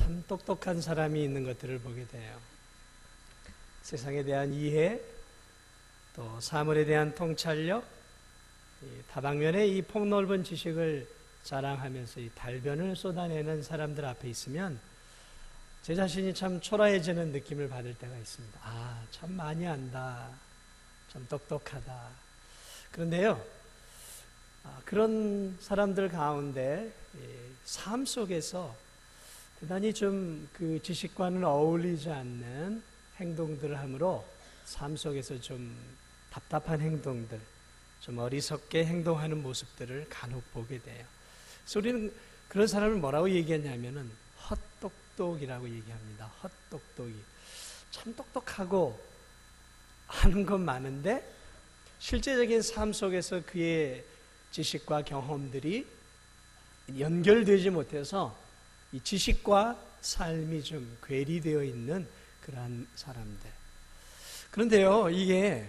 참 똑똑한 사람이 있는 것들을 보게 돼요. 세상에 대한 이해, 또 사물에 대한 통찰력, 다방면의 이 폭넓은 지식을 자랑하면서 이 달변을 쏟아내는 사람들 앞에 있으면 제 자신이 참 초라해지는 느낌을 받을 때가 있습니다. 아, 참 많이 안다. 참 똑똑하다. 그런데요, 그런 사람들 가운데 삶 속에서 대단히 좀 그 지식과는 어울리지 않는 행동들을 함으로 삶 속에서 좀 답답한 행동들, 좀 어리석게 행동하는 모습들을 간혹 보게 돼요. 그래서 우리는 그런 사람을 뭐라고 얘기하냐면은 헛똑똑이라고 얘기합니다. 헛똑똑이. 참 똑똑하고 아는 건 많은데 실제적인 삶 속에서 그의 지식과 경험들이 연결되지 못해서 이 지식과 삶이 좀 괴리되어 있는 그러한 사람들. 그런데요, 이게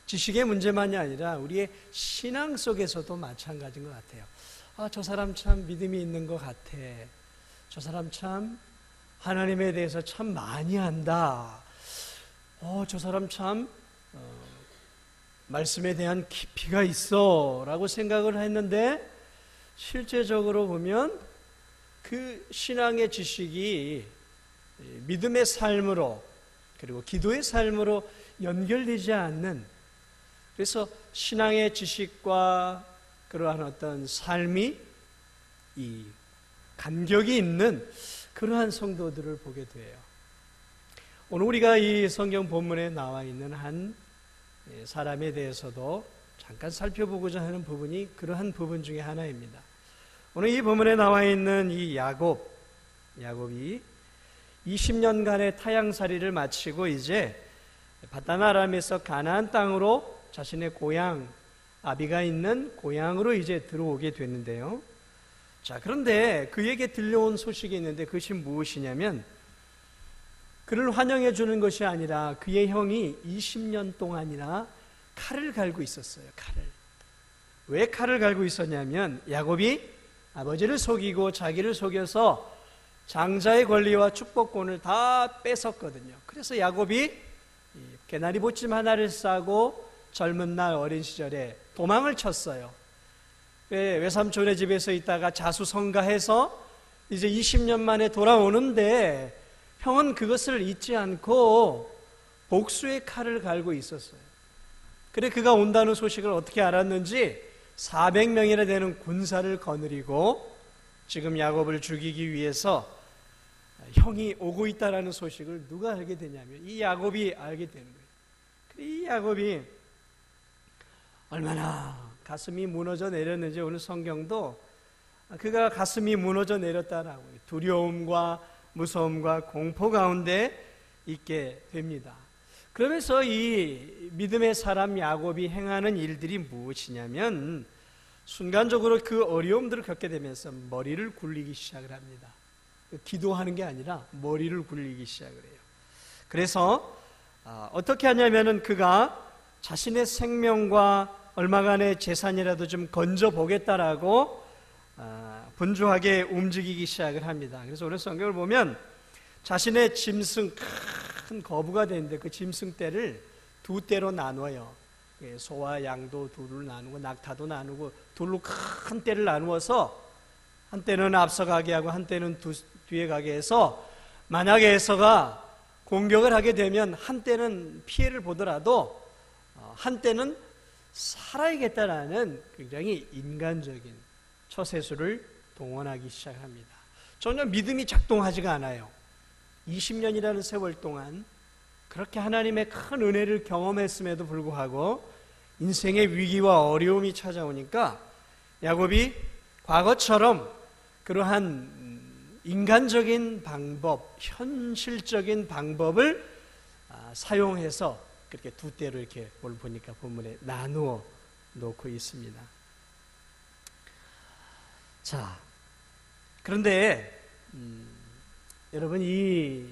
지식의 문제만이 아니라 우리의 신앙 속에서도 마찬가지인 것 같아요. 아, 저 사람 참 믿음이 있는 것 같아. 저 사람 참 하나님에 대해서 참 많이 안다. 저 사람 참 말씀에 대한 깊이가 있어 라고 생각을 했는데 실제적으로 보면 그 신앙의 지식이 믿음의 삶으로 그리고 기도의 삶으로 연결되지 않는, 그래서 신앙의 지식과 그러한 어떤 삶이 이 간격이 있는 그러한 성도들을 보게 돼요. 오늘 우리가 이 성경 본문에 나와 있는 한 사람에 대해서도 잠깐 살펴보고자 하는 부분이 그러한 부분 중에 하나입니다. 오늘 이 본문에 나와 있는 이 야곱이 20년간의 타향살이를 마치고 이제 바단 아람에서 가나안 땅으로 자신의 고향 아비가 있는 고향으로 이제 들어오게 됐는데요. 자, 그런데 그에게 들려온 소식이 있는데 그것이 무엇이냐면 그를 환영해 주는 것이 아니라 그의 형이 20년 동안이나 칼을 갈고 있었어요. 칼을. 왜 칼을 갈고 있었냐면 야곱이 아버지를 속이고 자기를 속여서 장자의 권리와 축복권을 다 뺏었거든요. 그래서 야곱이 개나리 보침 하나를 싸고 젊은 날 어린 시절에 도망을 쳤어요. 외삼촌의 집에서 있다가 자수성가해서 이제 20년 만에 돌아오는데 형은 그것을 잊지 않고 복수의 칼을 갈고 있었어요. 그래 그가 온다는 소식을 어떻게 알았는지 400명이나 되는 군사를 거느리고 지금 야곱을 죽이기 위해서 형이 오고 있다는 소식을 누가 알게 되냐면 이 야곱이 알게 되는 거예요. 이 야곱이 얼마나 가슴이 무너져 내렸는지 오늘 성경도 그가 가슴이 무너져 내렸다라고 두려움과 무서움과 공포 가운데 있게 됩니다. 그러면서 이 믿음의 사람 야곱이 행하는 일들이 무엇이냐면 순간적으로 그 어려움들을 겪게 되면서 머리를 굴리기 시작을 합니다. 기도하는 게 아니라 머리를 굴리기 시작을 해요. 그래서 어떻게 하냐면은 그가 자신의 생명과 얼마간의 재산이라도 좀 건져보겠다라고 분주하게 움직이기 시작을 합니다. 그래서 오늘 성경을 보면 자신의 짐승, 큰 거부가 되는데 그 짐승 떼를 두 떼로 나눠요. 소와 양도 둘을 나누고 낙타도 나누고 둘로 큰 떼를 나누어서 한 떼는 앞서가게 하고 한 떼는 뒤에 가게 해서 만약에 에서가 공격을 하게 되면 한 떼는 피해를 보더라도 한 떼는 살아야겠다라는 굉장히 인간적인 처세술을 동원하기 시작합니다. 전혀 믿음이 작동하지가 않아요. 20년이라는 세월 동안 그렇게 하나님의 큰 은혜를 경험했음에도 불구하고 인생의 위기와 어려움이 찾아오니까 야곱이 과거처럼 그러한 인간적인 방법, 현실적인 방법을 사용해서 그렇게 두 떼로 이렇게 오늘 보니까 본문에 나누어 놓고 있습니다. 자, 그런데 여러분 이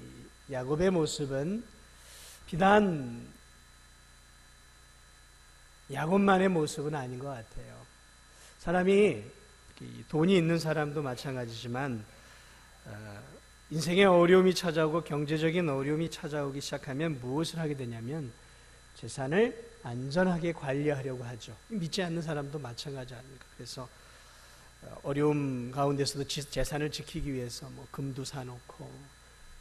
야곱의 모습은 비단 야곱만의 모습은 아닌 것 같아요. 사람이 돈이 있는 사람도 마찬가지지만 인생의 어려움이 찾아오고 경제적인 어려움이 찾아오기 시작하면 무엇을 하게 되냐면 재산을 안전하게 관리하려고 하죠. 믿지 않는 사람도 마찬가지 아닙니까? 그래서 어려움 가운데서도 재산을 지키기 위해서 뭐 금도 사놓고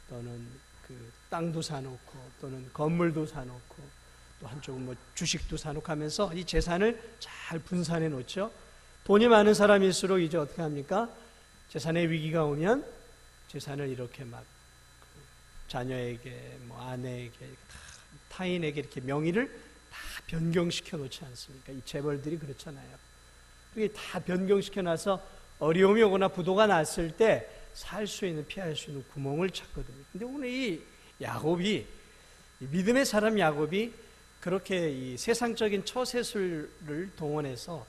또는 그 땅도 사놓고 또는 건물도 사놓고 또 한쪽은 뭐 주식도 사놓고 하면서 이 재산을 잘 분산해 놓죠. 돈이 많은 사람일수록 이제 어떻게 합니까? 재산의 위기가 오면 재산을 이렇게 막 자녀에게 뭐 아내에게 타인에게 이렇게 명의를 다 변경시켜 놓지 않습니까? 이 재벌들이 그렇잖아요. 그게 다 변경시켜 놔서 어려움이 오거나 부도가 났을 때 살 수 있는, 피할 수 있는 구멍을 찾거든요. 근데 오늘 이 야곱이, 이 믿음의 사람 야곱이 그렇게 이 세상적인 처세술을 동원해서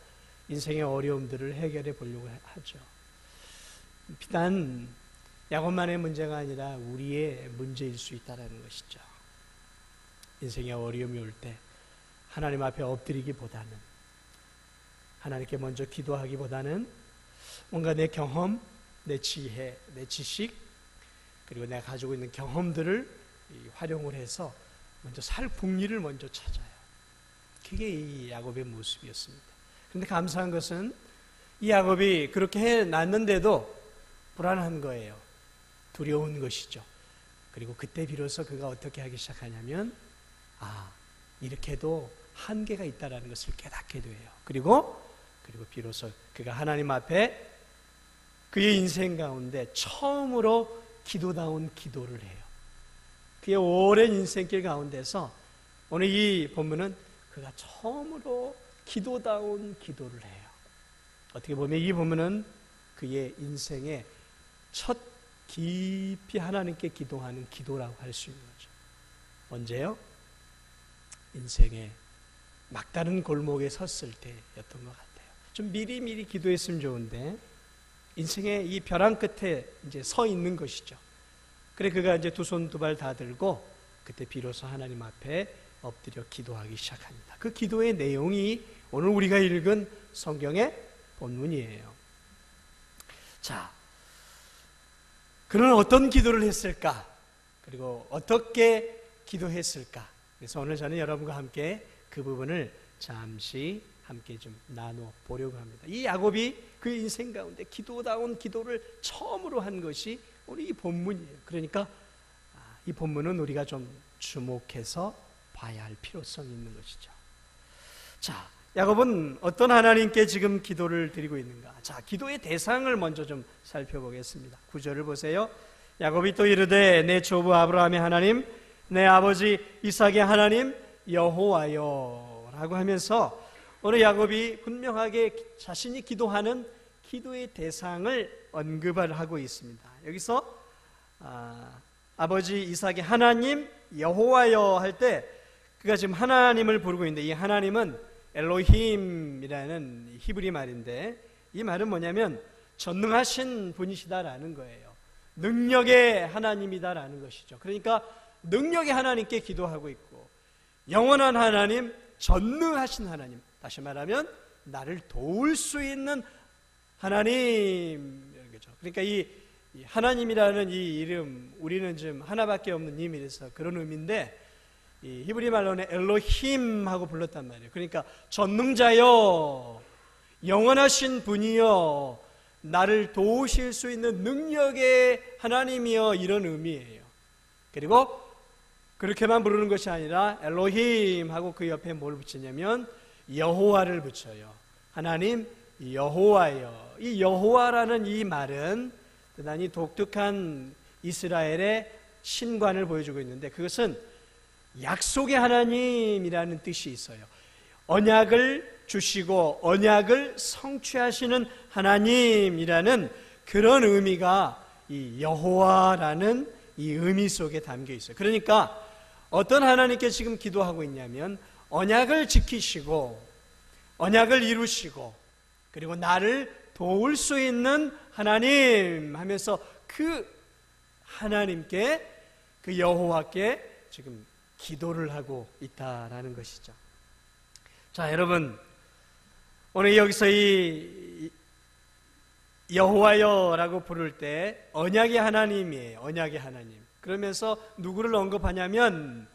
인생의 어려움들을 해결해 보려고 하죠. 비단 야곱만의 문제가 아니라 우리의 문제일 수 있다는 것이죠. 인생의 어려움이 올 때 하나님 앞에 엎드리기보다는, 하나님께 먼저 기도하기보다는 뭔가 내 경험, 내 지혜, 내 지식, 그리고 내가 가지고 있는 경험들을 활용을 해서 먼저 살 궁리를 먼저 찾아요. 그게 이 야곱의 모습이었습니다. 그런데 감사한 것은 이 야곱이 그렇게 해놨는데도 불안한 거예요. 두려운 것이죠. 그리고 그때 비로소 그가 어떻게 하기 시작하냐면 이렇게도 한계가 있다는 것을 깨닫게 돼요. 그리고 비로소 그가 하나님 앞에 그의 인생 가운데 처음으로 기도다운 기도를 해요. 그의 오랜 인생길 가운데서 오늘 이 본문은 그가 처음으로 기도다운 기도를 해요. 어떻게 보면 이 본문은 그의 인생의 첫 깊이 하나님께 기도하는 기도라고 할 수 있는 거죠. 언제요? 인생의 막다른 골목에 섰을 때였던 것 같아요. 좀 미리미리 기도했으면 좋은데 인생의 이 벼랑 끝에 이제 서 있는 것이죠. 그래 그가 이제 두 손 두 발 다 들고 그때 비로소 하나님 앞에 엎드려 기도하기 시작합니다. 그 기도의 내용이 오늘 우리가 읽은 성경의 본문이에요. 자, 그는 어떤 기도를 했을까? 그리고 어떻게 기도했을까? 그래서 오늘 저는 여러분과 함께 그 부분을 잠시 함께 좀 나눠 보려고 합니다. 이 야곱이 그 인생 가운데 기도다운 기도를 처음으로 한 것이 오늘 이 본문이에요. 그러니까 이 본문은 우리가 좀 주목해서 봐야 할 필요성이 있는 것이죠. 자, 야곱은 어떤 하나님께 지금 기도를 드리고 있는가? 자, 기도의 대상을 먼저 좀 살펴보겠습니다. 9절을 보세요. 야곱이 또 이르되 내 조부 아브라함의 하나님, 내 아버지 이삭의 하나님 여호와여 라고 하면서 오늘 야곱이 분명하게 자신이 기도하는 기도의 대상을 언급을 하고 있습니다. 여기서 아버지 이삭의 하나님 여호와여 할 때 그가 지금 하나님을 부르고 있는데 이 하나님은 엘로힘이라는 히브리 말인데 이 말은 뭐냐면 전능하신 분이시다라는 거예요. 능력의 하나님이다라는 것이죠. 그러니까 능력의 하나님께 기도하고 있고 영원한 하나님, 전능하신 하나님, 다시 말하면 나를 도울 수 있는 하나님 이런 거죠. 그러니까 이 하나님이라는 이 이름 우리는 지금 하나밖에 없는 이름이라서 그런 의미인데 이 히브리 말로는 엘로힘하고 불렀단 말이에요. 그러니까 전능자여, 영원하신 분이여, 나를 도우실 수 있는 능력의 하나님이여 이런 의미예요. 그리고 그렇게만 부르는 것이 아니라 엘로힘하고 그 옆에 뭘 붙이냐면 여호와를 붙여요. 하나님 여호와여. 이 여호와라는 이 말은 대단히 독특한 이스라엘의 신관을 보여주고 있는데 그것은 약속의 하나님이라는 뜻이 있어요. 언약을 주시고 언약을 성취하시는 하나님이라는 그런 의미가 이 여호와라는 이 의미 속에 담겨 있어요. 그러니까 어떤 하나님께 지금 기도하고 있냐면 언약을 지키시고 언약을 이루시고 그리고 나를 도울 수 있는 하나님 하면서 그 하나님께 그 여호와께 지금 기도를 하고 있다라는 것이죠. 자, 여러분 오늘 여기서 이 여호와여라고 부를 때 언약의 하나님이에요. 언약의 하나님. 그러면서 누구를 언급하냐면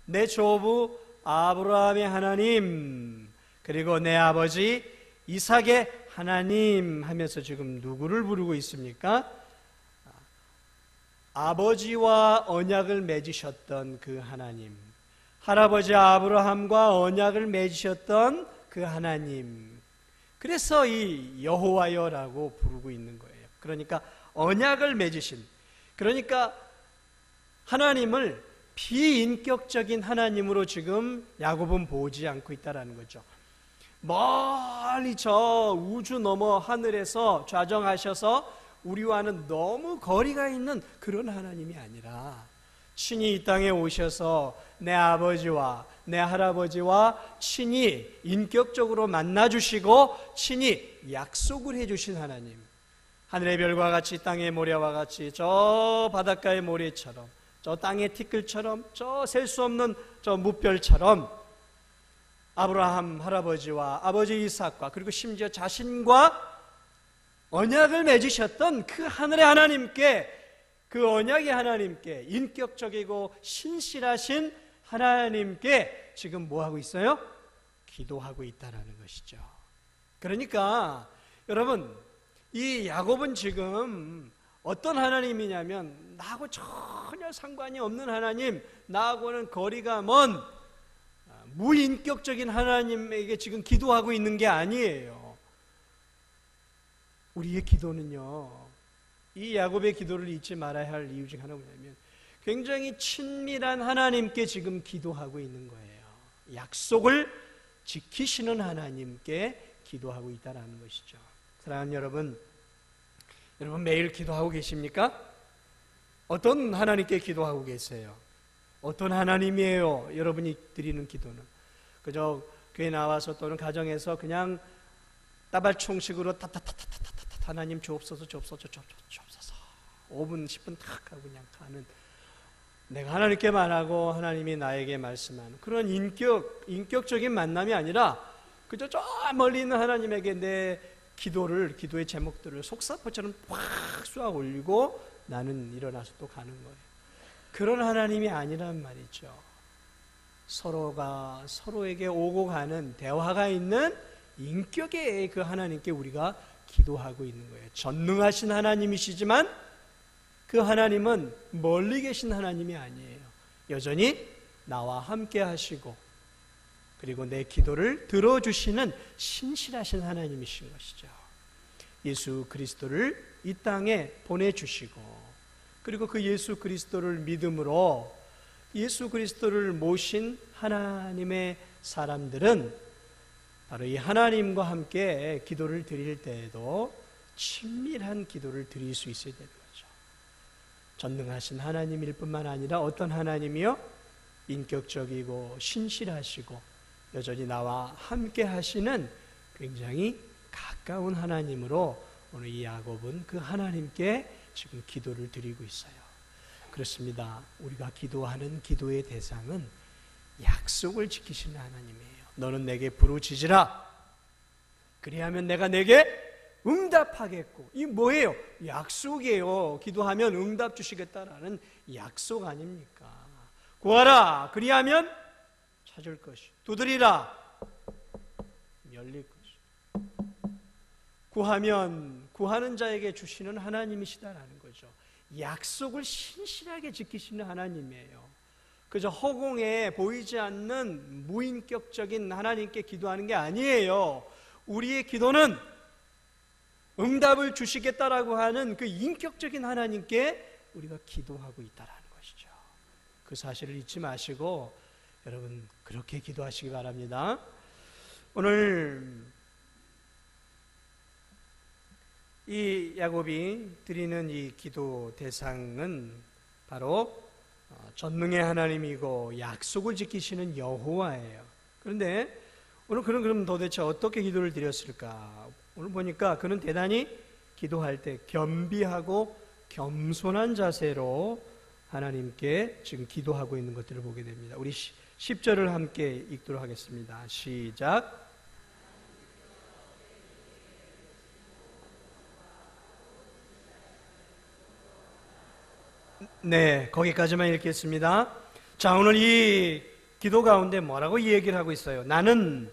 내 조부 아브라함의 하나님, 그리고 내 아버지 이삭의 하나님 하면서 지금 누구를 부르고 있습니까? 아버지와 언약을 맺으셨던 그 하나님, 할아버지 아브라함과 언약을 맺으셨던 그 하나님. 그래서 이 여호와여라고 부르고 있는 거예요. 그러니까 언약을 맺으신, 그러니까 하나님을 비인격적인 하나님으로 지금 야곱은 보지 않고 있다는 거죠. 멀리 저 우주 너머 하늘에서 좌정하셔서 우리와는 너무 거리가 있는 그런 하나님이 아니라 친히 이 땅에 오셔서 내 아버지와 내 할아버지와 친히 인격적으로 만나주시고 친히 약속을 해주신 하나님. 하늘의 별과 같이 땅의 모래와 같이 저 바닷가의 모래처럼 저 땅의 티끌처럼 저 셀 수 없는 저 무별처럼 아브라함 할아버지와 아버지 이삭과 그리고 심지어 자신과 언약을 맺으셨던 그 하늘의 하나님께, 그 언약의 하나님께, 인격적이고 신실하신 하나님께 지금 뭐하고 있어요? 기도하고 있다는 것이죠. 그러니까 여러분, 이 야곱은 지금 어떤 하나님이냐면 나하고 전혀 상관이 없는 하나님, 나하고는 거리가 먼 무인격적인 하나님에게 지금 기도하고 있는 게 아니에요. 우리의 기도는요, 이 야곱의 기도를 잊지 말아야 할 이유 중 하나가 뭐냐면 굉장히 친밀한 하나님께 지금 기도하고 있는 거예요. 약속을 지키시는 하나님께 기도하고 있다는 것이죠. 사랑하는 여러분, 여러분 매일 기도하고 계십니까? 어떤 하나님께 기도하고 계세요? 어떤 하나님이에요? 여러분이 드리는 기도는 그저 교회 나와서 또는 가정에서 그냥 따발총식으로 타타타타타타 하나님 주옵소서 주옵소서 주옵소서 5분 10분 탁 하고 그냥 가는, 내가 하나님께 말하고 하나님이 나에게 말씀하는 그런 인격적인 만남이 아니라 그저 저 멀리 있는 하나님에게 내 기도의 제목들을 속사포처럼 확 쏘아 올리고 나는 일어나서 또 가는 거예요. 그런 하나님이 아니란 말이죠. 서로가 서로에게 오고 가는 대화가 있는 인격의 그 하나님께 우리가 기도하고 있는 거예요. 전능하신 하나님이시지만 그 하나님은 멀리 계신 하나님이 아니에요. 여전히 나와 함께 하시고 그리고 내 기도를 들어주시는 신실하신 하나님이신 것이죠. 예수 그리스도를 이 땅에 보내주시고 그리고 그 예수 그리스도를 믿음으로 예수 그리스도를 모신 하나님의 사람들은 바로 이 하나님과 함께 기도를 드릴 때에도 친밀한 기도를 드릴 수 있어야 되는 거죠. 전능하신 하나님일 뿐만 아니라 어떤 하나님이요? 인격적이고 신실하시고 여전히 나와 함께 하시는 굉장히 가까운 하나님으로 오늘 이 야곱은 그 하나님께 지금 기도를 드리고 있어요. 그렇습니다. 우리가 기도하는 기도의 대상은 약속을 지키시는 하나님이에요. 너는 내게 부르짖으라. 그리하면 내가 내게 응답하겠고. 이 뭐예요? 약속이에요. 기도하면 응답 주시겠다라는 약속 아닙니까? 구하라. 그리하면 찾을 것이. 두드리라. 열릴 것이. 구하면 구하는 자에게 주시는 하나님이시다라는 거죠. 약속을 신실하게 지키시는 하나님이에요. 그저 허공에 보이지 않는 무인격적인 하나님께 기도하는 게 아니에요. 우리의 기도는 응답을 주시겠다라고 하는 그 인격적인 하나님께 우리가 기도하고 있다라는 것이죠. 그 사실을 잊지 마시고 여러분 그렇게 기도하시기 바랍니다. 오늘 이 야곱이 드리는 이 기도 대상은 바로 전능의 하나님이고 약속을 지키시는 여호와예요. 그런데 오늘 그럼 도대체 어떻게 기도를 드렸을까? 오늘 보니까 그는 대단히 기도할 때 겸비하고 겸손한 자세로 하나님께 지금 기도하고 있는 것들을 보게 됩니다. 우리 10절을 함께 읽도록 하겠습니다. 시작. 네, 거기까지만 읽겠습니다. 자, 오늘 이 기도 가운데 뭐라고 이 얘기를 하고 있어요? 나는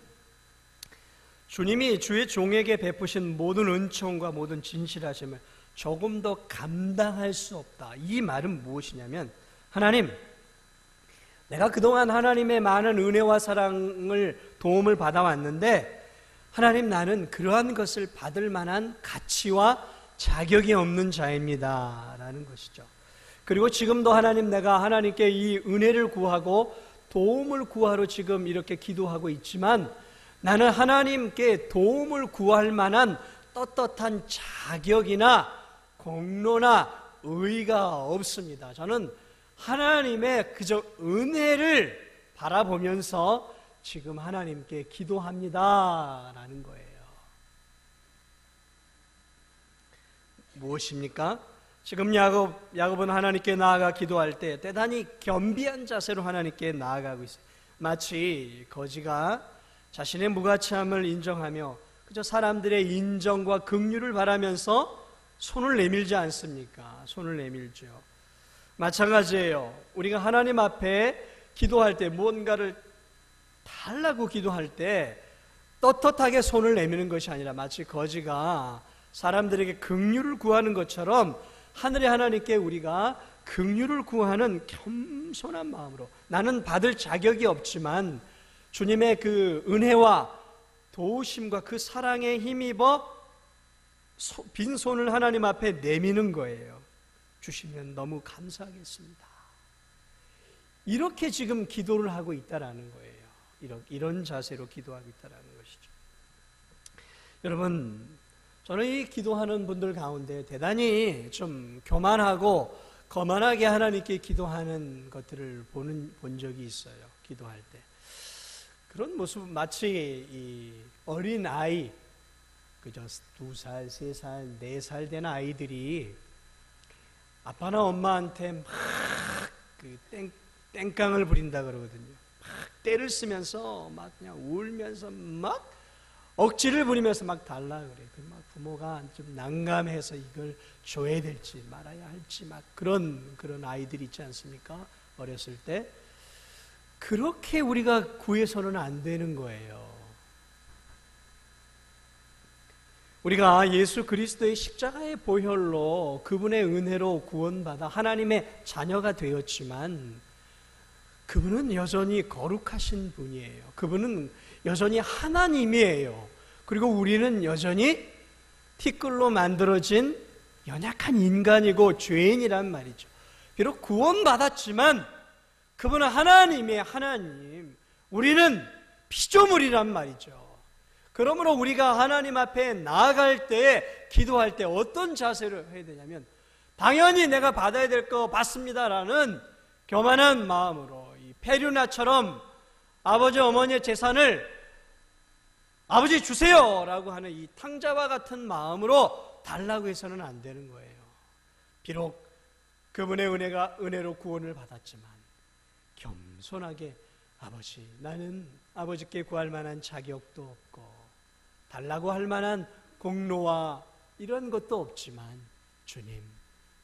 주님이 주의 종에게 베푸신 모든 은총과 모든 진실하심을 조금 더 감당할 수 없다. 이 말은 무엇이냐면, 하나님, 내가 그동안 하나님의 많은 은혜와 사랑을 도움을 받아왔는데 하나님, 나는 그러한 것을 받을 만한 가치와 자격이 없는 자입니다 라는 것이죠. 그리고 지금도 하나님, 내가 하나님께 이 은혜를 구하고 도움을 구하러 지금 이렇게 기도하고 있지만 나는 하나님께 도움을 구할 만한 떳떳한 자격이나 공로나 의의가 없습니다. 저는 하나님의 그저 은혜를 바라보면서 지금 하나님께 기도합니다 라는 거예요. 무엇입니까? 지금 야곱은 하나님께 나아가 기도할 때 대단히 겸비한 자세로 하나님께 나아가고 있어요. 마치 거지가 자신의 무가치함을 인정하며 그저 사람들의 인정과 긍휼을 바라면서 손을 내밀지 않습니까? 손을 내밀죠. 마찬가지예요. 우리가 하나님 앞에 기도할 때, 무언가를 달라고 기도할 때 떳떳하게 손을 내미는 것이 아니라 마치 거지가 사람들에게 긍휼을 구하는 것처럼 하늘의 하나님께 우리가 긍휼을 구하는 겸손한 마음으로, 나는 받을 자격이 없지만 주님의 그 은혜와 도우심과 그 사랑에 힘입어 빈손을 하나님 앞에 내미는 거예요. 주시면 너무 감사하겠습니다. 이렇게 지금 기도를 하고 있다라는 거예요. 이런 자세로 기도하고 있다라는 것이죠. 여러분, 저는 이 기도하는 분들 가운데 대단히 좀 교만하고 거만하게 하나님께 기도하는 것들을 본 적이 있어요. 기도할 때 그런 모습, 마치 이 어린 아이, 그저 2살, 3살, 4살 된 아이들이 아빠나 엄마한테 막 그 땡깡을 부린다 그러거든요. 막 때를 쓰면서 막 그냥 울면서 막 억지를 부리면서 막 달라 그래. 막 부모가 좀 난감해서 이걸 줘야 될지 말아야 할지 막 그런 아이들 있지 않습니까? 어렸을 때. 그렇게 우리가 구해서는 안 되는 거예요. 우리가 예수 그리스도의 십자가의 보혈로 그분의 은혜로 구원받아 하나님의 자녀가 되었지만 그분은 여전히 거룩하신 분이에요. 그분은 여전히 하나님이에요. 그리고 우리는 여전히 티끌로 만들어진 연약한 인간이고 죄인이란 말이죠. 비록 구원받았지만 그분은 하나님의 하나님, 우리는 피조물이란 말이죠. 그러므로 우리가 하나님 앞에 나아갈 때, 기도할 때 어떤 자세를 해야 되냐면, 당연히 내가 받아야 될 거 받습니다라는 교만한 마음으로, 이 페류나처럼 아버지 어머니의 재산을 아버지 주세요 라고 하는 이 탕자와 같은 마음으로 달라고 해서는 안 되는 거예요. 비록 그분의 은혜로 구원을 받았지만 겸손하게, 아버지, 나는 아버지께 구할 만한 자격도 없고 달라고 할 만한 공로와 이런 것도 없지만 주님,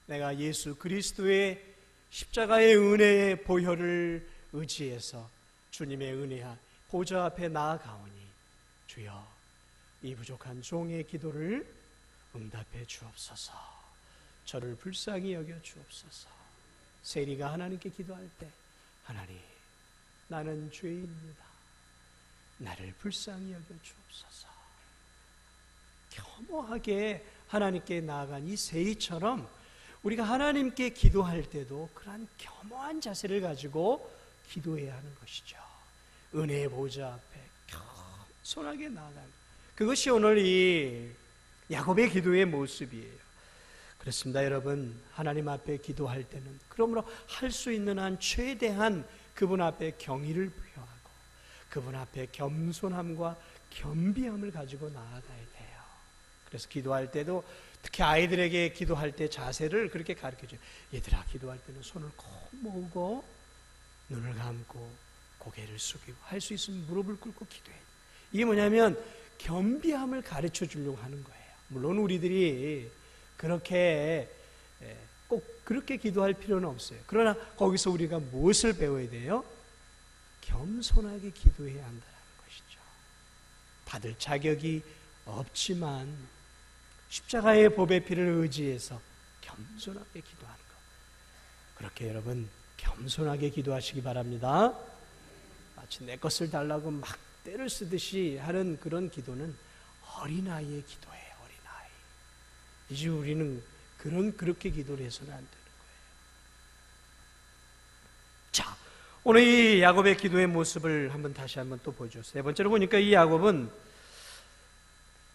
내가 예수 그리스도의 십자가의 은혜의 보혈을 의지해서 주님의 은혜와 보좌 앞에 나아가오니 주여, 이 부족한 종의 기도를 응답해 주옵소서. 저를 불쌍히 여겨 주옵소서. 세리가 하나님께 기도할 때, 하나님, 나는 죄인입니다. 나를 불쌍히 여겨 주옵소서. 겸허하게 하나님께 나아간 이 세리처럼 우리가 하나님께 기도할 때도 그러한 겸허한 자세를 가지고 기도해야 하는 것이죠. 은혜의 보좌 앞에 겸손하게 나아가는, 그것이 오늘 이 야곱의 기도의 모습이에요. 그렇습니다. 여러분, 하나님 앞에 기도할 때는 그러므로 할 수 있는 한 최대한 그분 앞에 경의를 표하고 그분 앞에 겸손함과 겸비함을 가지고 나아가야 돼요. 그래서 기도할 때도 특히 아이들에게 기도할 때 자세를 그렇게 가르쳐줘요. 얘들아, 기도할 때는 손을 꼭 모으고 눈을 감고 고개를 숙이고 할 수 있으면 무릎을 꿇고 기도해야 돼요. 이게 뭐냐면 겸비함을 가르쳐 주려고 하는 거예요. 물론 우리들이 그렇게 꼭 그렇게 기도할 필요는 없어요. 그러나 거기서 우리가 무엇을 배워야 돼요? 겸손하게 기도해야 한다는 것이죠. 받을 자격이 없지만 십자가의 보배 피를 의지해서 겸손하게 기도하는 것. 그렇게 여러분 겸손하게 기도하시기 바랍니다. 마치 내 것을 달라고 막 때를 쓰듯이 하는 그런 기도는 어린아이의 기도예요. 어린아이. 이제 우리는 그렇게 기도를 해서는 안 되는 거예요. 자, 오늘 이 야곱의 기도의 모습을 다시 한번 또 보죠. 세 번째로 보니까 이 야곱은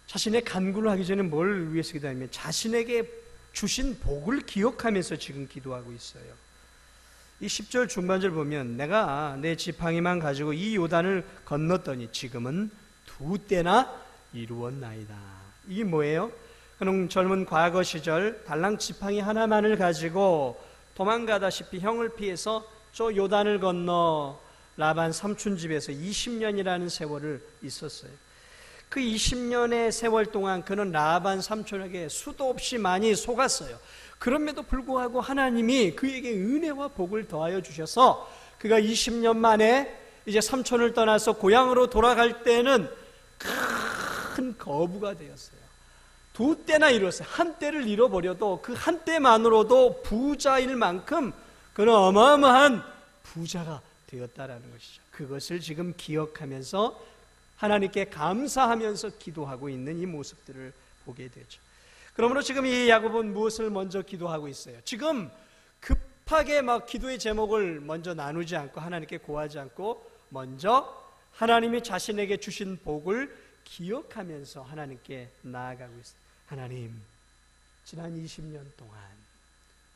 자신의 간구를 하기 전에 뭘 위해서 기도하냐면 자신에게 주신 복을 기억하면서 지금 기도하고 있어요. 이 10절 중반절 보면 내가 내 지팡이만 가지고 이 요단을 건넜더니 지금은 2때나 이루었나이다. 이게 뭐예요? 그는 젊은 과거 시절 달랑 지팡이 하나만을 가지고 도망가다시피 형을 피해서 저 요단을 건너 라반 삼촌 집에서 20년이라는 세월을 있었어요. 그 20년의 세월 동안 그는 라반 삼촌에게 수도 없이 많이 속았어요. 그럼에도 불구하고 하나님이 그에게 은혜와 복을 더하여 주셔서 그가 20년 만에 이제 삼촌을 떠나서 고향으로 돌아갈 때는 큰 거부가 되었어요. 2때나 이뤘어요. 한 때를 잃어버려도 그 한 때만으로도 부자일 만큼 그는 어마어마한 부자가 되었다라는 것이죠. 그것을 지금 기억하면서 하나님께 감사하면서 기도하고 있는 이 모습들을 보게 되죠. 그러므로 지금 이 야곱은 무엇을 먼저 기도하고 있어요? 지금 급하게 막 기도의 제목을 먼저 나누지 않고 하나님께 고하지 않고 먼저 하나님이 자신에게 주신 복을 기억하면서 하나님께 나아가고 있어요. 하나님, 지난 20년 동안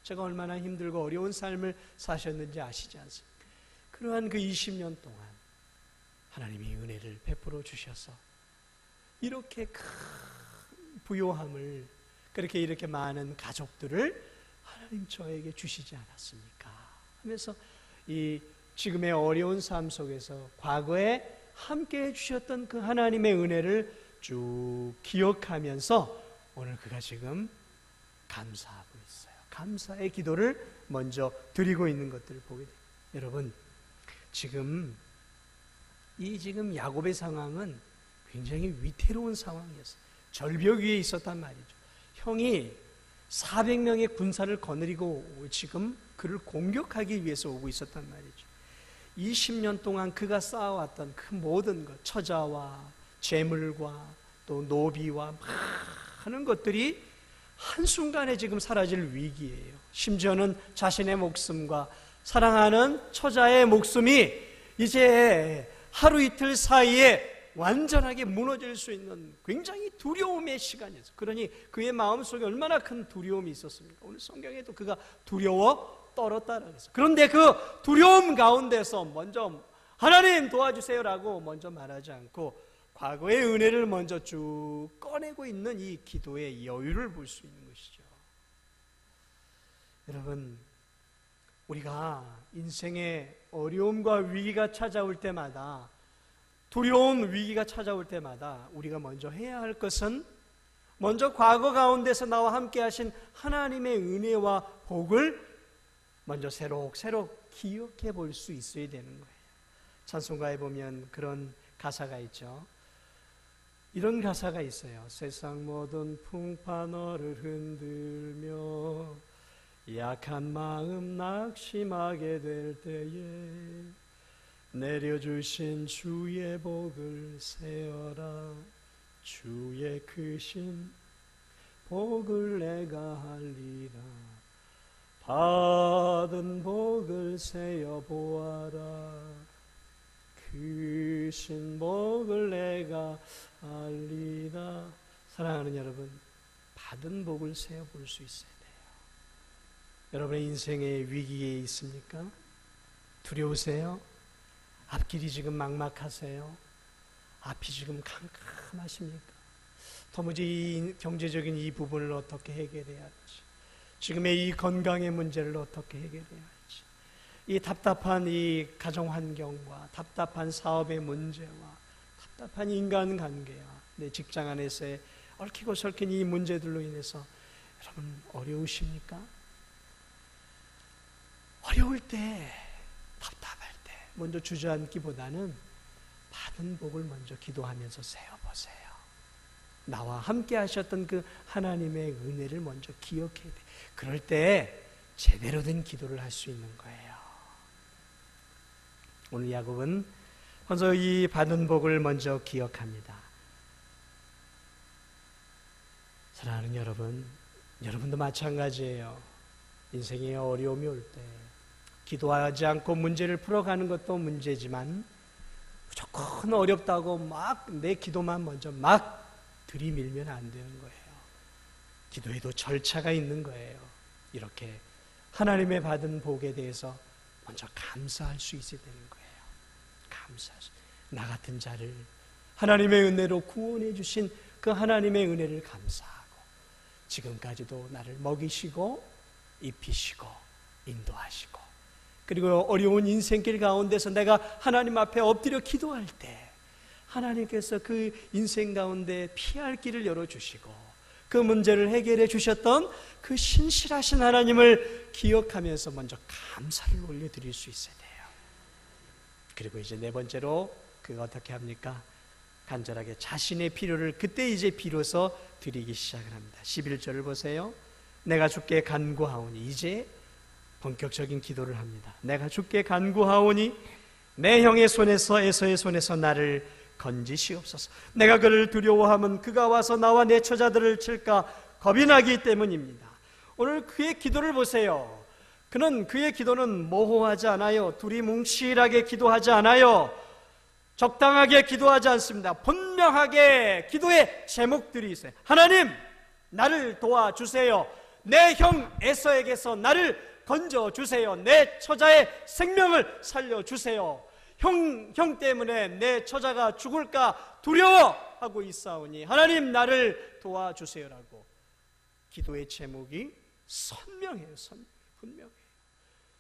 제가 얼마나 힘들고 어려운 삶을 사셨는지 아시지 않습니까? 그러한 그 20년 동안 하나님이 은혜를 베풀어 주셔서 이렇게 큰 부요함을, 그렇게 이렇게 많은 가족들을 하나님 저에게 주시지 않았습니까? 하면서 이 지금의 어려운 삶 속에서 과거에 함께 해주셨던 그 하나님의 은혜를 쭉 기억하면서 오늘 그가 지금 감사하고 있어요. 감사의 기도를 먼저 드리고 있는 것들을 보게 돼요. 여러분, 지금 야곱의 상황은 굉장히 위태로운 상황이었어요. 절벽 위에 있었단 말이죠. 형이 400명의 군사를 거느리고 지금 그를 공격하기 위해서 오고 있었단 말이죠. 20년 동안 그가 쌓아왔던 그 모든 것, 처자와 재물과 또 노비와 많은 것들이 한순간에 지금 사라질 위기예요. 심지어는 자신의 목숨과 사랑하는 처자의 목숨이 이제 하루 이틀 사이에 완전하게 무너질 수 있는 굉장히 두려움의 시간이었어요. 그러니 그의 마음속에 얼마나 큰 두려움이 있었습니까? 오늘 성경에도 그가 두려워 떨었다라고 했어요. 그런데 그 두려움 가운데서 먼저 하나님 도와주세요라고 먼저 말하지 않고 과거의 은혜를 먼저 쭉 꺼내고 있는 이 기도의 여유를 볼 수 있는 것이죠. 여러분, 우리가 인생의 어려움과 위기가 찾아올 때마다, 두려움, 위기가 찾아올 때마다 우리가 먼저 해야 할 것은 먼저 과거 가운데서 나와 함께 하신 하나님의 은혜와 복을 먼저 새록새록 기억해 볼 수 있어야 되는 거예요. 찬송가에 보면 그런 가사가 있죠. 이런 가사가 있어요. 세상 모든 풍파 너를 흔들며 약한 마음 낙심하게 될 때에 내려주신 주의 복을 세어라. 주의 크신 복을 내가 할리라. 받은 복을 세어 보아라. 크신 복을 내가 알리라. 사랑하는 여러분, 받은 복을 세어 볼 수 있어야 돼요. 여러분의 인생의 위기에 있습니까? 두려우세요? 앞길이 지금 막막하세요? 앞이 지금 캄캄하십니까? 도무지 경제적인 이 부분을 어떻게 해결해야 할지, 지금의 이 건강의 문제를 어떻게 해결해야 할지, 이 답답한 이 가정 환경과 답답한 사업의 문제와 답답한 인간관계와 내 직장 안에서의 얽히고 설킨 이 문제들로 인해서 여러분 어려우십니까? 어려울 때, 답답할 때 먼저 주저앉기보다는 받은 복을 먼저 기도하면서 세워보세요. 나와 함께 하셨던 그 하나님의 은혜를 먼저 기억해야 돼. 그럴 때 제대로 된 기도를 할 수 있는 거예요. 오늘 야곱은 먼저 이 받은 복을 먼저 기억합니다. 사랑하는 여러분, 여러분도 마찬가지예요. 인생에 어려움이 올 때 기도하지 않고 문제를 풀어가는 것도 문제지만 무조건 어렵다고 막 내 기도만 먼저 막 들이밀면 안 되는 거예요. 기도에도 절차가 있는 거예요. 이렇게 하나님의 받은 복에 대해서 먼저 감사할 수 있어야 되는 거예요. 감사하시. 나 같은 자를 하나님의 은혜로 구원해 주신 그 하나님의 은혜를 감사하고 지금까지도 나를 먹이시고 입히시고 인도하시고 그리고 어려운 인생길 가운데서 내가 하나님 앞에 엎드려 기도할 때 하나님께서 그 인생 가운데 피할 길을 열어주시고 그 문제를 해결해 주셨던 그 신실하신 하나님을 기억하면서 먼저 감사를 올려드릴 수 있어야 돼요. 그리고 이제 네 번째로 그거 어떻게 합니까? 간절하게 자신의 필요를 그때 이제 비로소 드리기 시작을 합니다. 11절을 보세요. 내가 주께 간구하오니, 이제 본격적인 기도를 합니다. 내가 주께 간구하오니 내 형의 손에서 에서의 손에서 나를 건지시옵소서. 내가 그를 두려워하면 그가 와서 나와 내 처자들을 칠까 겁이 나기 때문입니다. 오늘 그의 기도를 보세요. 그의 기도는 모호하지 않아요. 두리뭉실하게 기도하지 않아요. 적당하게 기도하지 않습니다. 분명하게 기도의 제목들이 있어요. 하나님, 나를 도와주세요. 내 형 에서에게서 나를 건져주세요. 내 처자의 생명을 살려주세요. 형 때문에 내 처자가 죽을까 두려워하고 있사오니 하나님 나를 도와주세요라고 기도의 제목이 선명해요. 분명해요.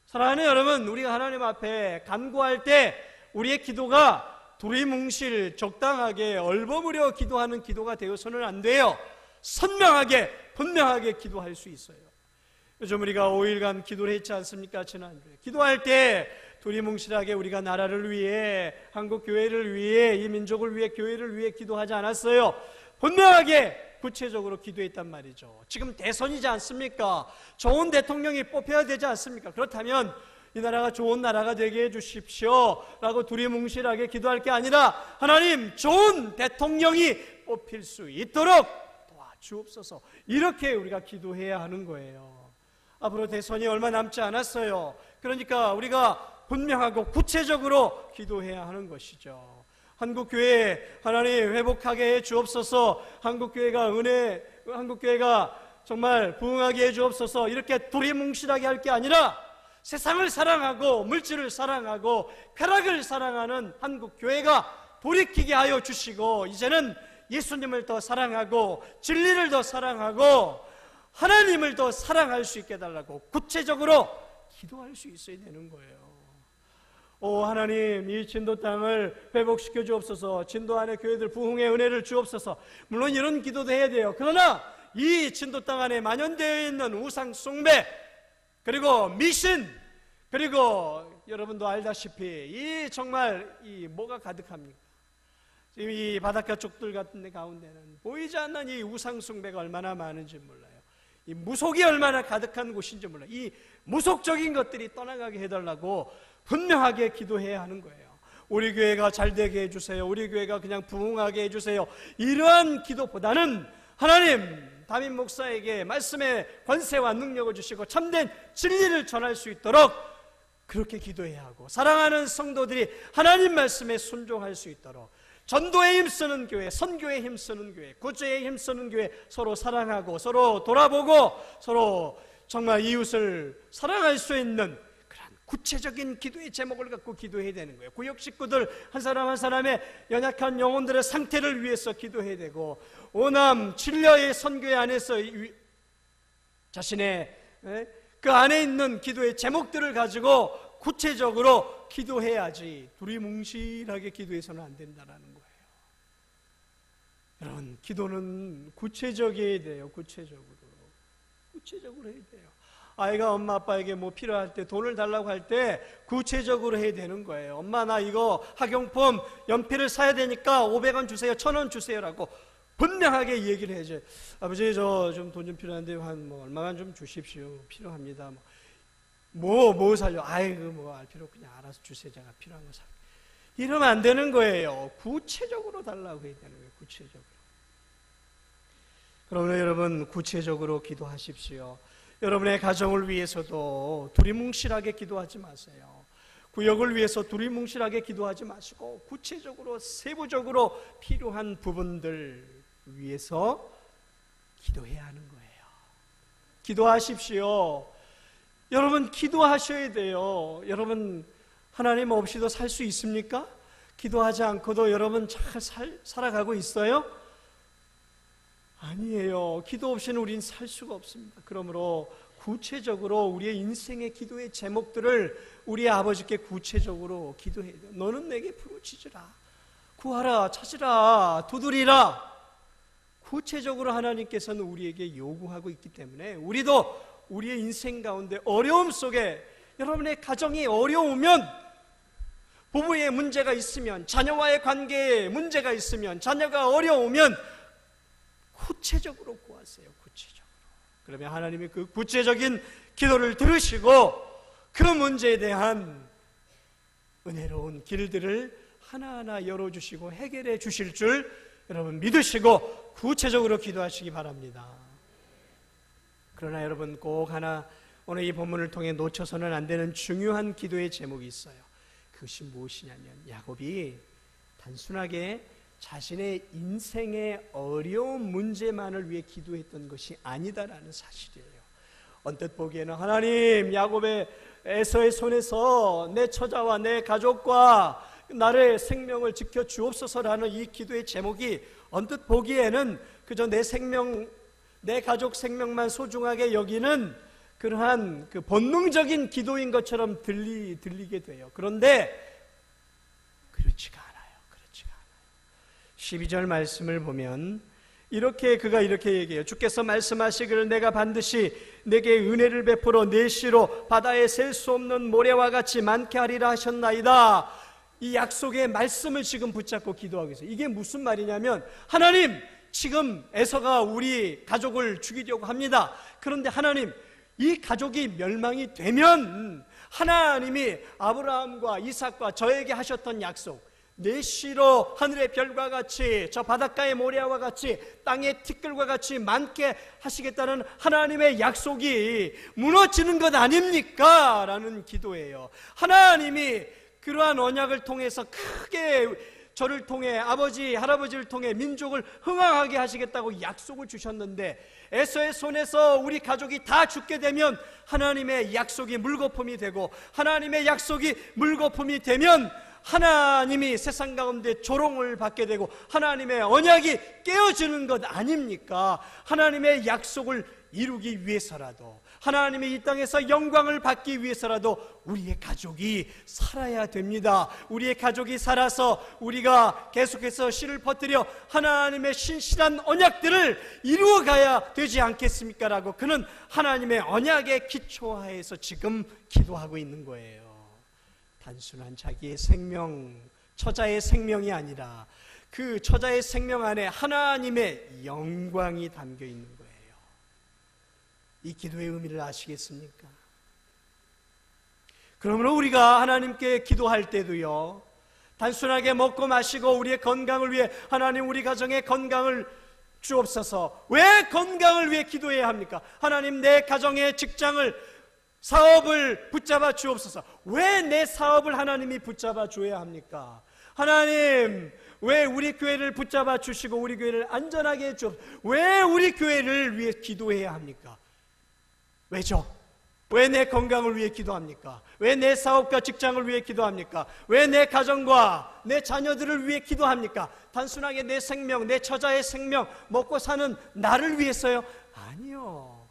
사랑하는 여러분, 우리가 하나님 앞에 간구할 때 우리의 기도가 두리뭉실 적당하게 얼버무려 기도하는 기도가 되어서는 안 돼요. 선명하게 분명하게 기도할 수 있어요. 요즘 우리가 5일간 기도를 했지 않습니까? 지난주에 기도할 때 두리뭉실하게 우리가 나라를 위해, 한국 교회를 위해, 이 민족을 위해, 교회를 위해 기도하지 않았어요. 분명하게 구체적으로 기도했단 말이죠. 지금 대선이지 않습니까? 좋은 대통령이 뽑혀야 되지 않습니까? 그렇다면 이 나라가 좋은 나라가 되게 해주십시오 라고 두리뭉실하게 기도할 게 아니라 하나님, 좋은 대통령이 뽑힐 수 있도록 도와주옵소서, 이렇게 우리가 기도해야 하는 거예요. 앞으로 대선이 얼마 남지 않았어요. 그러니까 우리가 분명하고 구체적으로 기도해야 하는 것이죠. 한국교회 하나님 회복하게 해 주옵소서, 한국교회가 정말 부흥하게 해 주옵소서, 이렇게 두리뭉실하게 할 게 아니라 세상을 사랑하고 물질을 사랑하고 쾌락을 사랑하는 한국교회가 돌이키게 하여 주시고 이제는 예수님을 더 사랑하고 진리를 더 사랑하고 하나님을 더 사랑할 수 있게 해달라고 구체적으로 기도할 수 있어야 되는 거예요. 오 하나님, 이 진도 땅을 회복시켜 주옵소서, 진도 안에 교회들 부흥의 은혜를 주옵소서. 물론 이런 기도도 해야 돼요. 그러나 이 진도 땅 안에 만연되어 있는 우상 숭배, 그리고 미신, 그리고 여러분도 알다시피 이 정말 이 뭐가 가득합니까? 지금 이 바닷가 쪽들 같은 데 가운데는 보이지 않는 이 우상 숭배가 얼마나 많은지 몰라요. 이 무속이 얼마나 가득한 곳인지 몰라요. 이 무속적인 것들이 떠나가게 해달라고 분명하게 기도해야 하는 거예요. 우리 교회가 잘 되게 해주세요. 우리 교회가 그냥 부흥하게 해주세요. 이러한 기도보다는 하나님, 담임 목사에게 말씀의 권세와 능력을 주시고 참된 진리를 전할 수 있도록 그렇게 기도해야 하고, 사랑하는 성도들이 하나님 말씀에 순종할 수 있도록 전도에 힘쓰는 교회, 선교에 힘쓰는 교회, 구제에 힘쓰는 교회, 서로 사랑하고 서로 돌아보고 서로 정말 이웃을 사랑할 수 있는 그런 구체적인 기도의 제목을 갖고 기도해야 되는 거예요. 구역 식구들 한 사람 한 사람의 연약한 영혼들의 상태를 위해서 기도해야 되고, 오남 진려의 선교회 안에서 자신의 그 안에 있는 기도의 제목들을 가지고 구체적으로 기도해야지 두리뭉실하게 기도해서는 안 된다는 거예요. 여러분, 기도는 구체적이어야 돼요. 구체적으로 해야 돼요. 아이가 엄마 아빠에게 뭐 필요할 때 돈을 달라고 할 때 구체적으로 해야 되는 거예요. 엄마 나 이거 학용품 연필을 사야 되니까 500원 주세요, 1000원 주세요라고 분명하게 얘기를 해야죠. 아버지 저 좀 돈 좀 필요한데 한 뭐 얼마만 좀 주십시오. 필요합니다. 뭐 살려? 아이고 뭐 알 필요 그냥 알아서 주세요. 제가 필요한 거 살. 이러면 안 되는 거예요. 구체적으로 달라고 해야 되는 거예요. 구체적으로. 그러면 여러분 구체적으로 기도하십시오. 여러분의 가정을 위해서도 두리뭉실하게 기도하지 마세요. 구역을 위해서 두리뭉실하게 기도하지 마시고 구체적으로 세부적으로 필요한 부분들 위해서 기도해야 하는 거예요. 기도하십시오. 여러분 기도하셔야 돼요. 여러분 하나님 없이도 살 수 있습니까? 기도하지 않고도 여러분 잘 살아가고 있어요? 아니에요. 기도 없이는 우린 살 수가 없습니다. 그러므로 구체적으로 우리의 인생의 기도의 제목들을 우리 아버지께 구체적으로 기도해야 돼요. 너는 내게 부르짖으라, 구하라, 찾으라, 두드리라. 구체적으로 하나님께서는 우리에게 요구하고 있기 때문에 우리도 우리의 인생 가운데 어려움 속에, 여러분의 가정이 어려우면, 부부의 문제가 있으면, 자녀와의 관계에 문제가 있으면, 자녀가 어려우면 구체적으로 구하세요. 구체적으로. 그러면 하나님이 그 구체적인 기도를 들으시고 그 문제에 대한 은혜로운 길들을 하나하나 열어주시고 해결해 주실 줄 여러분 믿으시고 구체적으로 기도하시기 바랍니다. 그러나 여러분 꼭 하나 오늘 이 본문을 통해 놓쳐서는 안 되는 중요한 기도의 제목이 있어요. 그것이 무엇이냐면 야곱이 단순하게 자신의 인생의 어려운 문제만을 위해 기도했던 것이 아니다라는 사실이에요. 언뜻 보기에는 하나님, 야곱의 에서의 손에서 내 처자와 내 가족과 나의 생명을 지켜 주옵소서라는 이 기도의 제목이 언뜻 보기에는 그저 내 생명, 내 가족 생명만 소중하게 여기는 그러한 그 본능적인 기도인 것처럼 들리게 돼요. 그런데 그렇지가 않아요. 12절 말씀을 보면 그가 이렇게 얘기해요. 주께서 말씀하시기를 내가 반드시 내게 은혜를 베풀어 내 씨로 바다에 셀 수 없는 모래와 같이 많게 하리라 하셨나이다. 이 약속의 말씀을 지금 붙잡고 기도하고 있어요. 이게 무슨 말이냐면 하나님, 지금 에서가 우리 가족을 죽이려고 합니다. 그런데 하나님, 이 가족이 멸망이 되면 하나님이 아브라함과 이삭과 저에게 하셨던 약속, 내 씨로 하늘의 별과 같이 저 바닷가의 모래와 같이 땅의 티끌과 같이 많게 하시겠다는 하나님의 약속이 무너지는 것 아닙니까? 라는 기도예요. 하나님이 그러한 언약을 통해서 크게 저를 통해 아버지, 할아버지를 통해 민족을 흥왕하게 하시겠다고 약속을 주셨는데 에서의 손에서 우리 가족이 다 죽게 되면 하나님의 약속이 물거품이 되고 하나님의 약속이 물거품이 되면 하나님이 세상 가운데 조롱을 받게 되고 하나님의 언약이 깨어지는 것 아닙니까? 하나님의 약속을 이루기 위해서라도, 하나님이 이 땅에서 영광을 받기 위해서라도 우리의 가족이 살아야 됩니다. 우리의 가족이 살아서 우리가 계속해서 씨를 퍼뜨려 하나님의 신실한 언약들을 이루어가야 되지 않겠습니까? 라고 그는 하나님의 언약에 기초하에서 지금 기도하고 있는 거예요. 단순한 자기의 생명, 처자의 생명이 아니라 그 처자의 생명 안에 하나님의 영광이 담겨 있는 거예요. 이 기도의 의미를 아시겠습니까? 그러므로 우리가 하나님께 기도할 때도요, 단순하게 먹고 마시고 우리의 건강을 위해 하나님 우리 가정의 건강을 주옵소서. 왜 건강을 위해 기도해야 합니까? 하나님 내 가정의 직장을, 사업을 붙잡아 주옵소서. 왜 내 사업을 하나님이 붙잡아 줘야 합니까? 하나님, 왜 우리 교회를 붙잡아 주시고 우리 교회를 안전하게 해 주옵소서. 왜 우리 교회를 위해 기도해야 합니까? 왜죠? 왜 내 건강을 위해 기도합니까? 왜 내 사업과 직장을 위해 기도합니까? 왜 내 가정과 내 자녀들을 위해 기도합니까? 단순하게 내 생명, 내 처자의 생명, 먹고 사는 나를 위해서요? 아니요.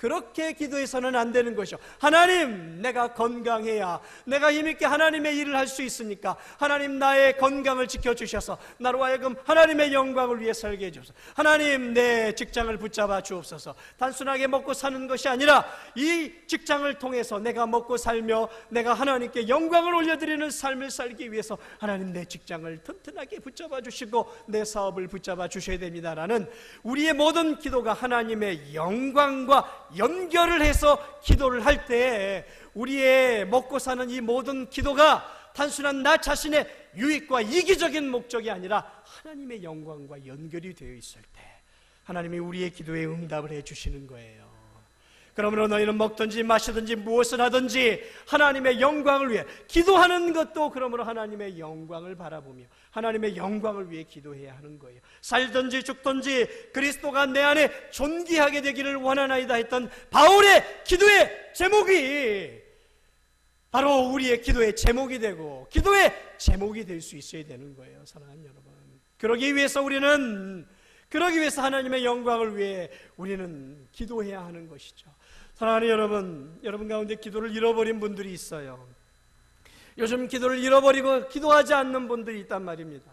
그렇게 기도해서는 안 되는 것이요. 하나님, 내가 건강해야 내가 힘있게 하나님의 일을 할 수 있으니까 하나님 나의 건강을 지켜주셔서 나로 하여금 하나님의 영광을 위해 살게 해주소서. 하나님, 내 직장을 붙잡아 주옵소서. 단순하게 먹고 사는 것이 아니라 이 직장을 통해서 내가 먹고 살며 내가 하나님께 영광을 올려드리는 삶을 살기 위해서 하나님, 내 직장을 튼튼하게 붙잡아 주시고 내 사업을 붙잡아 주셔야 됩니다라는 우리의 모든 기도가 하나님의 영광과 연결을 해서 기도를 할 때 우리의 먹고 사는 이 모든 기도가 단순한 나 자신의 유익과 이기적인 목적이 아니라 하나님의 영광과 연결이 되어 있을 때 하나님이 우리의 기도에 응답을 해 주시는 거예요. 그러므로 너희는 먹든지 마시든지 무엇을 하든지 하나님의 영광을 위해 기도하는 것도 그러므로 하나님의 영광을 바라보며 하나님의 영광을 위해 기도해야 하는 거예요. 살든지 죽든지 그리스도가 내 안에 존귀하게 되기를 원하나이다 했던 바울의 기도의 제목이 바로 우리의 기도의 제목이 되고 기도의 제목이 될 수 있어야 되는 거예요. 사랑하는 여러분, 그러기 위해서 하나님의 영광을 위해 우리는 기도해야 하는 것이죠. 사랑하는 여러분 가운데 기도를 잃어버린 분들이 있어요. 요즘 기도를 잃어버리고 기도하지 않는 분들이 있단 말입니다.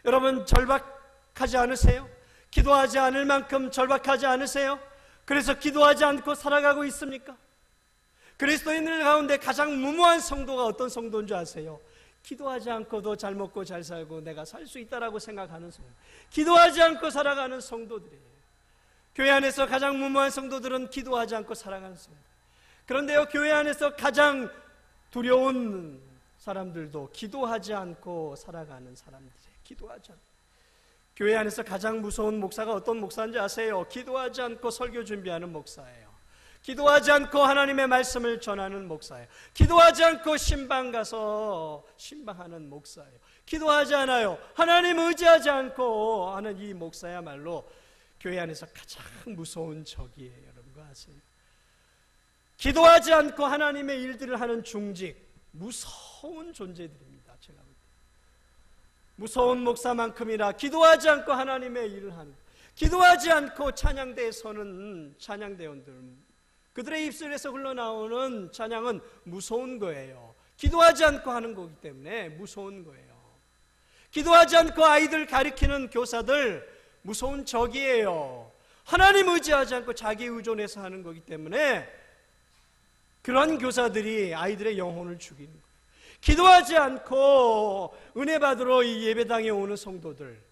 여러분, 절박하지 않으세요? 기도하지 않을 만큼 절박하지 않으세요? 그래서 기도하지 않고 살아가고 있습니까? 그리스도인들 가운데 가장 무모한 성도가 어떤 성도인 줄 아세요? 기도하지 않고도 잘 먹고 잘 살고 내가 살 수 있다라고 생각하는 성도, 기도하지 않고 살아가는 성도들이에요. 교회 안에서 가장 무모한 성도들은 기도하지 않고 살아가는 성도. 그런데요, 교회 안에서 가장 두려운 사람들도 기도하지 않고 살아가는 사람들이에요. 기도하지 않고. 교회 안에서 가장 무서운 목사가 어떤 목사인지 아세요? 기도하지 않고 설교 준비하는 목사예요. 기도하지 않고 하나님의 말씀을 전하는 목사예요. 기도하지 않고 신방 가서 신방하는 목사예요. 기도하지 않아요. 하나님 의지하지 않고 하는 이 목사야말로 교회 안에서 가장 무서운 적이에요. 여러분과 아세요? 기도하지 않고 하나님의 일들을 하는 중직, 무서운 존재들입니다. 제가 볼 때 무서운 목사만큼이나 기도하지 않고 하나님의 일을 하는, 기도하지 않고 찬양대에 서는 찬양대원들, 그들의 입술에서 흘러나오는 찬양은 무서운 거예요. 기도하지 않고 하는 거기 때문에 무서운 거예요. 기도하지 않고 아이들 가르치는 교사들 무서운 적이에요. 하나님 의지하지 않고 자기 의존해서 하는 거기 때문에 그런 교사들이 아이들의 영혼을 죽이는 거예요. 기도하지 않고 은혜 받으러 이 예배당에 오는 성도들,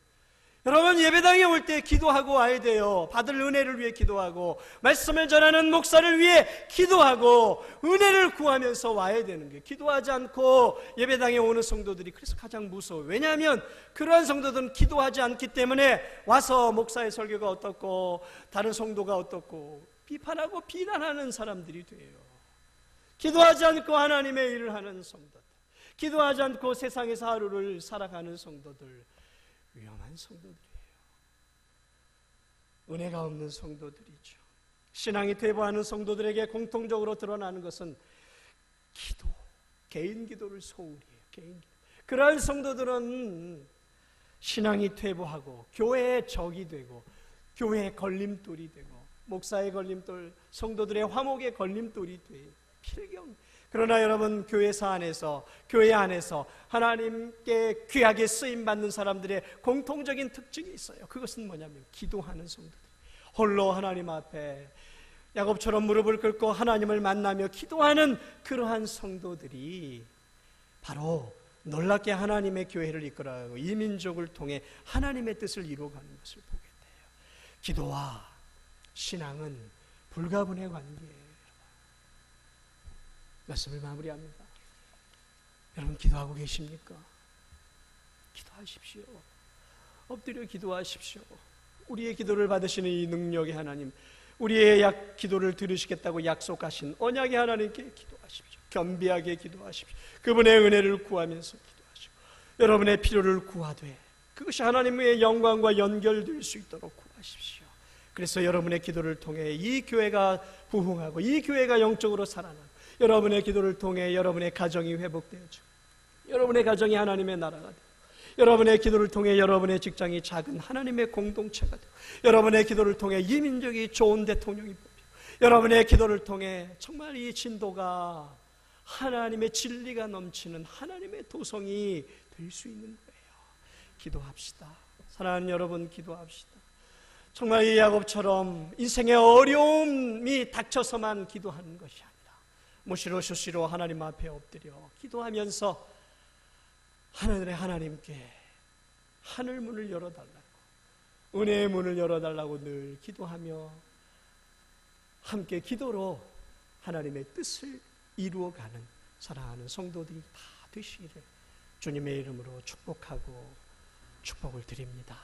여러분, 예배당에 올 때 기도하고 와야 돼요. 받을 은혜를 위해 기도하고 말씀을 전하는 목사를 위해 기도하고 은혜를 구하면서 와야 되는 거예요. 기도하지 않고 예배당에 오는 성도들이 그래서 가장 무서워요. 왜냐하면 그러한 성도들은 기도하지 않기 때문에 와서 목사의 설교가 어떻고 다른 성도가 어떻고 비판하고 비난하는 사람들이 돼요. 기도하지 않고 하나님의 일을 하는 성도들, 기도하지 않고 세상에서 하루를 살아가는 성도들, 위험한 성도들이에요. 은혜가 없는 성도들이죠. 신앙이 퇴보하는 성도들에게 공통적으로 드러나는 것은 기도, 개인 기도를 소홀히 해요. 개인 기도. 그러한 성도들은 신앙이 퇴보하고 교회의 적이 되고 교회의 걸림돌이 되고 목사의 걸림돌, 성도들의 화목의 걸림돌이 돼요. 필경. 그러나 여러분, 교회사 안에서, 교회 안에서 하나님께 귀하게 쓰임받는 사람들의 공통적인 특징이 있어요. 그것은 뭐냐면 기도하는 성도들, 홀로 하나님 앞에 야곱처럼 무릎을 꿇고 하나님을 만나며 기도하는 그러한 성도들이 바로 놀랍게 하나님의 교회를 이끌어가고 이 민족을 통해 하나님의 뜻을 이루어가는 것을 보게 돼요. 기도와 신앙은 불가분의 관계예요. 말씀을 마무리합니다. 여러분, 기도하고 계십니까? 기도하십시오. 엎드려 기도하십시오. 우리의 기도를 받으시는 이 능력의 하나님, 우리의 기도를 들으시겠다고 약속하신 언약의 하나님께 기도하십시오. 겸비하게 기도하십시오. 그분의 은혜를 구하면서 기도하시고 여러분의 필요를 구하되 그것이 하나님의 영광과 연결될 수 있도록 구하십시오. 그래서 여러분의 기도를 통해 이 교회가 부흥하고 이 교회가 영적으로 살아나고 여러분의 기도를 통해 여러분의 가정이 회복되어지고 여러분의 가정이 하나님의 나라가 되고 여러분의 기도를 통해 여러분의 직장이 작은 하나님의 공동체가 되고 여러분의 기도를 통해 이 민족이 좋은 대통령이 뽑히고 여러분의 기도를 통해 정말 이 진도가 하나님의 진리가 넘치는 하나님의 도성이 될 수 있는 거예요. 기도합시다. 사랑하는 여러분, 기도합시다. 정말 이 야곱처럼 인생의 어려움이 닥쳐서만 기도하는 것이 아니라 무시로쇼시로 하나님 앞에 엎드려 기도하면서 하늘의 하나님께 하늘 문을 열어달라고, 은혜의 문을 열어달라고 늘 기도하며 함께 기도로 하나님의 뜻을 이루어가는 사랑하는 성도들이 다 되시기를 주님의 이름으로 축복하고 축복을 드립니다.